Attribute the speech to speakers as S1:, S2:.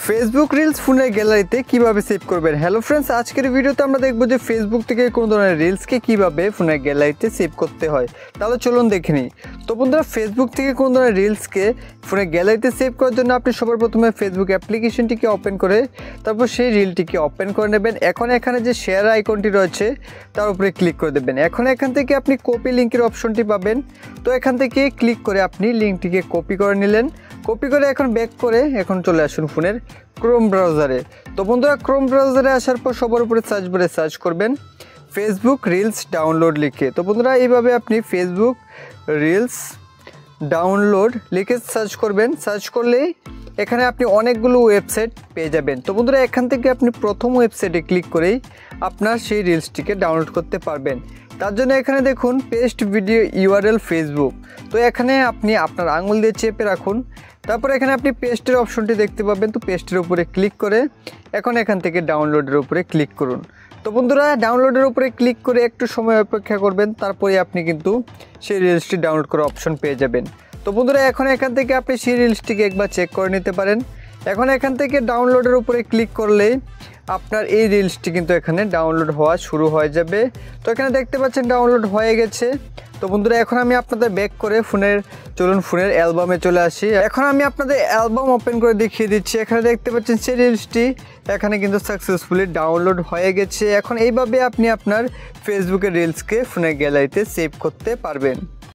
S1: Facebook reels ফোনের গ্যালারিতে কিভাবে সেভ করবেন। হ্যালো ফ্রেন্ডস, আজকের ভিডিওতে আমরা দেখব যে ফেসবুক থেকে কোনো ধরনের রিলসকে কিভাবে ফোনের গ্যালারিতে সেভ করতে হয়। তাহলে চলুন দেখে নিই। তো বন্ধুরা, ফেসবুক থেকে কোনো ধরনের রিলসকে ফোনের গ্যালারিতে সেভ করার জন্য আপনি সবার প্রথমে ফেসবুক অ্যাপ্লিকেশনটিকে ওপেন করে তারপর সেই রিলটিকে ওপেন করে নেবেন। এখন এখানে যে শেয়ার আইকনটি রয়েছে তার উপরে ক্লিক করে দেবেন। এখন এখান থেকে আপনি কপি লিঙ্কের অপশনটি পাবেন। তো এখান থেকে ক্লিক করে আপনি লিঙ্কটিকে কপি করে নিলেন। কপি করে এখন ব্যাক করে এখন চলে আসুন ফোনের ক্রোম ব্রাউজারে। তো বন্ধুরা, ক্রোম ব্রাউজারে আসার পর সবার উপরে সার্চ বারে সার্চ করবেন ফেসবুক রিলস ডাউনলোড লিখে। তো বন্ধুরা, এইভাবে আপনি ফেসবুক রিলস ডাউনলোড লিখে সার্চ করবেন। সার্চ করলেই এখানে আপনি অনেকগুলো ওয়েবসাইট পেয়ে যাবেন। তো বন্ধুরা, এখান থেকে আপনি প্রথম ওয়েবসাইটে ক্লিক করেই আপনার সেই রিলসটিকে ডাউনলোড করতে পারবেন। তার জন্য এখানে দেখুন পেস্ট ভিডিও ইউআরএল ফেসবুক। তো এখানে আপনি আপনার আঙুল দিয়ে চেপে রাখুন। তারপর এখানে আপনি পেস্টের অপশনটি দেখতে পাবেন। তো পেস্টের উপরে ক্লিক করে এখন এখান থেকে ডাউনলোডের উপরে ক্লিক করুন। তো বন্ধুরা, ডাউনলোডের উপরে ক্লিক করে একটু সময় অপেক্ষা করবেন, তারপরে আপনি কিন্তু সেই রিলসটি ডাউনলোড করার অপশন পেয়ে যাবেন। তো বন্ধুরা, এখন এখান থেকে আপনি সেই রিলসটিকে একবার চেক করে নিতে পারেন। এখন এখান থেকে ডাউনলোডের উপরে ক্লিক করলেই আপনার এই রিলসটি কিন্তু এখানে ডাউনলোড হওয়া শুরু হয়ে যাবে। তো এখানে দেখতে পাচ্ছেন ডাউনলোড হয়ে গেছে। তো বন্ধুরা, এখন আমি আপনাদের ব্যাক করে ফোনের অ্যালবামে চলে আসি। এখন আমি আপনাদের অ্যালবাম ওপেন করে দেখিয়ে দিচ্ছি। এখানে দেখতে পাচ্ছেন সেই রিলসটি এখানে কিন্তু সাকসেসফুলি ডাউনলোড হয়ে গেছে। এখন এইভাবে আপনি আপনার ফেসবুকের রিলসকে ফোনের গ্যালারিতে সেভ করতে পারবেন।